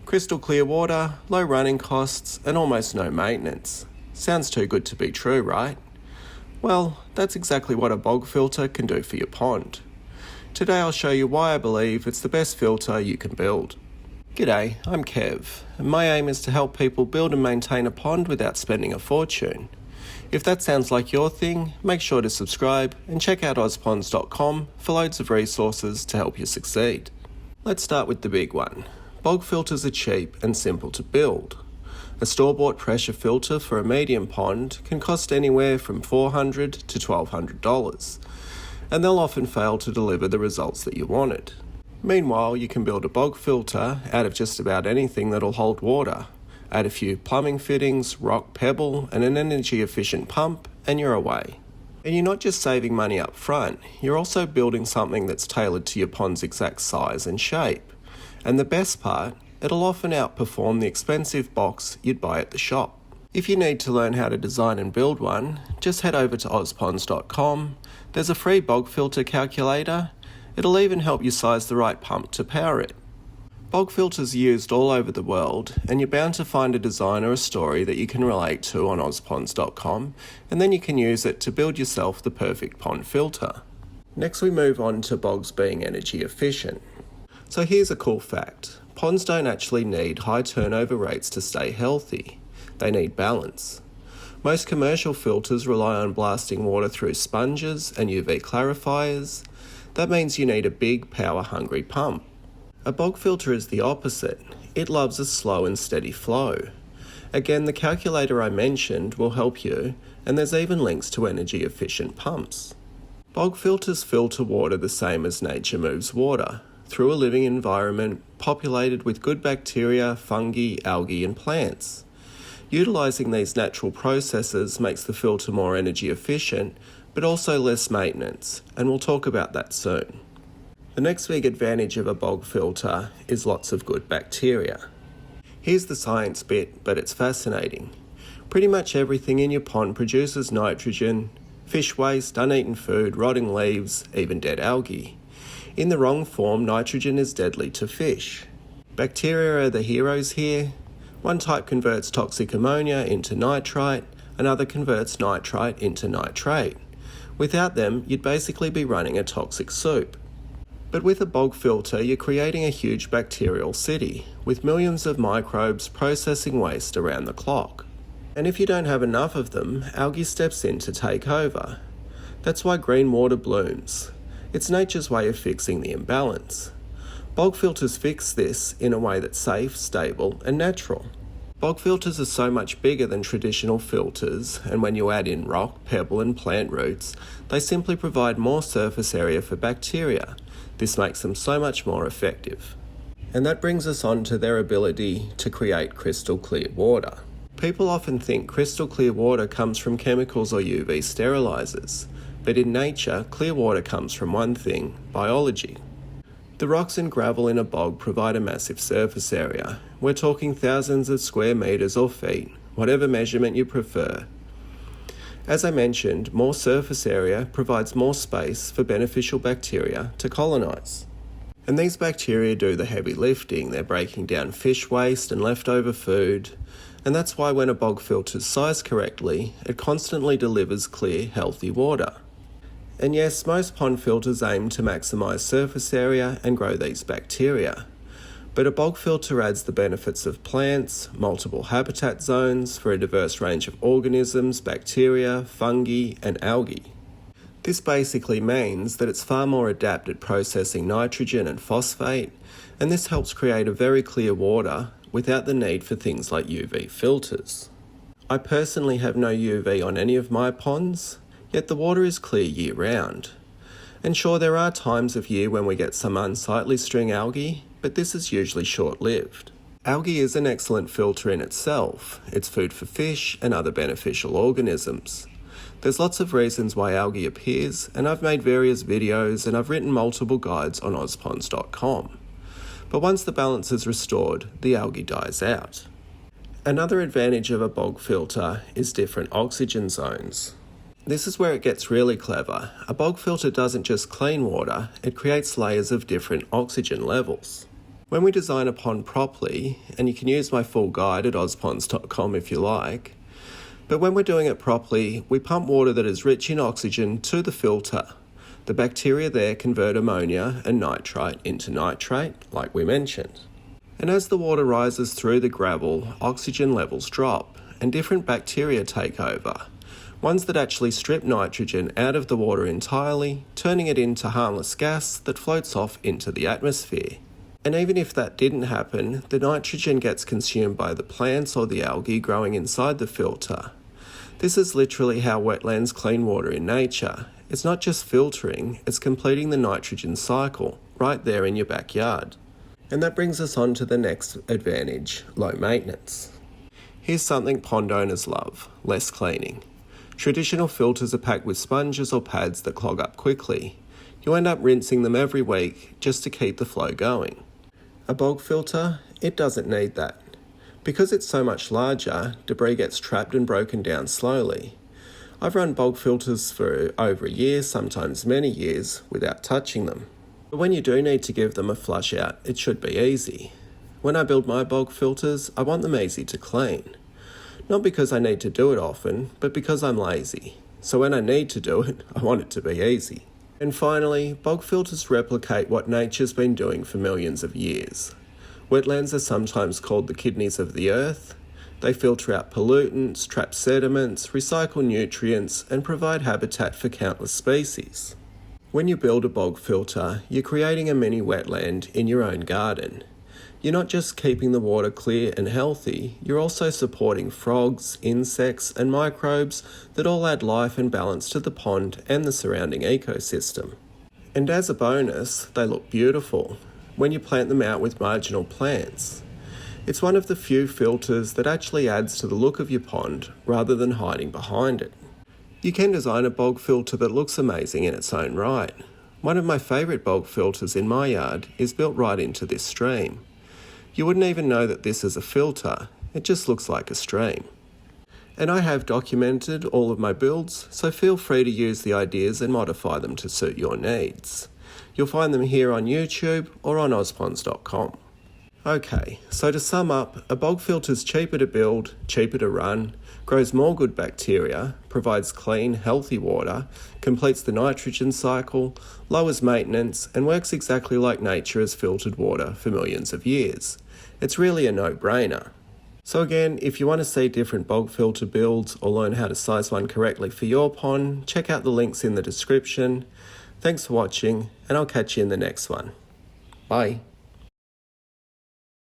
Crystal clear water, low running costs, and almost no maintenance. Sounds too good to be true, right? Well, that's exactly what a bog filter can do for your pond. Today I'll show you why I believe it's the best filter you can build. G'day, I'm Kev, and my aim is to help people build and maintain a pond without spending a fortune. If that sounds like your thing, make sure to subscribe and check out Ozponds.com for loads of resources to help you succeed. Let's start with the big one. Bog filters are cheap and simple to build. A store-bought pressure filter for a medium pond can cost anywhere from $400 to $1,200, and they'll often fail to deliver the results that you wanted. Meanwhile, you can build a bog filter out of just about anything that'll hold water. Add a few plumbing fittings, rock pebble, and an energy-efficient pump, and you're away. And you're not just saving money up front, you're also building something that's tailored to your pond's exact size and shape. And the best part, it'll often outperform the expensive box you'd buy at the shop. If you need to learn how to design and build one, just head over to Ozponds.com. There's a free bog filter calculator. It'll even help you size the right pump to power it. Bog filters are used all over the world, and you're bound to find a design or a story that you can relate to on Ozponds.com, and then you can use it to build yourself the perfect pond filter. Next we move on to bogs being energy efficient. So here's a cool fact. Ponds don't actually need high turnover rates to stay healthy. They need balance. Most commercial filters rely on blasting water through sponges and UV clarifiers. That means you need a big, power-hungry pump. A bog filter is the opposite. It loves a slow and steady flow. Again, the calculator I mentioned will help you, and there's even links to energy-efficient pumps. Bog filters filter water the same as nature moves water, through a living environment populated with good bacteria, fungi, algae, and plants. Utilising these natural processes makes the filter more energy efficient, but also less maintenance, and we'll talk about that soon. The next big advantage of a bog filter is lots of good bacteria. Here's the science bit, but it's fascinating. Pretty much everything in your pond produces nitrogen, fish waste, uneaten food, rotting leaves, even dead algae. In the wrong form, nitrogen is deadly to fish. Bacteria are the heroes here. One type converts toxic ammonia into nitrite, another converts nitrite into nitrate. Without them, you'd basically be running a toxic soup. But with a bog filter, you're creating a huge bacterial city, with millions of microbes processing waste around the clock. And if you don't have enough of them, algae steps in to take over. That's why green water blooms. It's nature's way of fixing the imbalance. Bog filters fix this in a way that's safe, stable, and natural. Bog filters are so much bigger than traditional filters, and when you add in rock, pebble, and plant roots, they simply provide more surface area for bacteria. This makes them so much more effective. And that brings us on to their ability to create crystal clear water. People often think crystal clear water comes from chemicals or UV sterilizers. But in nature, clear water comes from one thing: biology. The rocks and gravel in a bog provide a massive surface area. We're talking thousands of square meters or feet, whatever measurement you prefer. As I mentioned, more surface area provides more space for beneficial bacteria to colonize. And these bacteria do the heavy lifting. They're breaking down fish waste and leftover food. And that's why when a bog filter's sized correctly, it constantly delivers clear, healthy water. And yes, most pond filters aim to maximise surface area and grow these bacteria. But a bog filter adds the benefits of plants, multiple habitat zones for a diverse range of organisms, bacteria, fungi, and algae. This basically means that it's far more adept at processing nitrogen and phosphate, and this helps create a very clear water without the need for things like UV filters. I personally have no UV on any of my ponds, yet the water is clear year-round. And sure, there are times of year when we get some unsightly string algae, but this is usually short-lived. Algae is an excellent filter in itself. It's food for fish and other beneficial organisms. There's lots of reasons why algae appears, and I've made various videos and I've written multiple guides on Ozponds.com. But once the balance is restored, the algae dies out. Another advantage of a bog filter is different oxygen zones. This is where it gets really clever. A bog filter doesn't just clean water, it creates layers of different oxygen levels. When we design a pond properly, and you can use my full guide at ozponds.com if you like, but when we're doing it properly, we pump water that is rich in oxygen to the filter. The bacteria there convert ammonia and nitrite into nitrate, like we mentioned. And as the water rises through the gravel, oxygen levels drop, and different bacteria take over. Ones that actually strip nitrogen out of the water entirely, turning it into harmless gas that floats off into the atmosphere. And even if that didn't happen, the nitrogen gets consumed by the plants or the algae growing inside the filter. This is literally how wetlands clean water in nature. It's not just filtering, it's completing the nitrogen cycle, right there in your backyard. And that brings us on to the next advantage, low maintenance. Here's something pond owners love, less cleaning. Traditional filters are packed with sponges or pads that clog up quickly. You end up rinsing them every week just to keep the flow going. A bog filter, it doesn't need that. Because it's so much larger, debris gets trapped and broken down slowly. I've run bog filters for over a year, sometimes many years, without touching them. But when you do need to give them a flush out, it should be easy. When I build my bog filters, I want them easy to clean. Not because I need to do it often, but because I'm lazy. So when I need to do it, I want it to be easy. And finally, bog filters replicate what nature's been doing for millions of years. Wetlands are sometimes called the kidneys of the earth. They filter out pollutants, trap sediments, recycle nutrients, and provide habitat for countless species. When you build a bog filter, you're creating a mini wetland in your own garden. You're not just keeping the water clear and healthy, you're also supporting frogs, insects, and microbes that all add life and balance to the pond and the surrounding ecosystem. And as a bonus, they look beautiful when you plant them out with marginal plants. It's one of the few filters that actually adds to the look of your pond rather than hiding behind it. You can design a bog filter that looks amazing in its own right. One of my favourite bog filters in my yard is built right into this stream. You wouldn't even know that this is a filter, it just looks like a stream. And I have documented all of my builds, so feel free to use the ideas and modify them to suit your needs. You'll find them here on YouTube or on ozponds.com. Okay, so to sum up, a bog filter's cheaper to build, cheaper to run, grows more good bacteria, provides clean, healthy water, completes the nitrogen cycle, lowers maintenance, and works exactly like nature has filtered water for millions of years. It's really a no-brainer. So again, if you want to see different bog filter builds or learn how to size one correctly for your pond, check out the links in the description. Thanks for watching, and I'll catch you in the next one. Bye.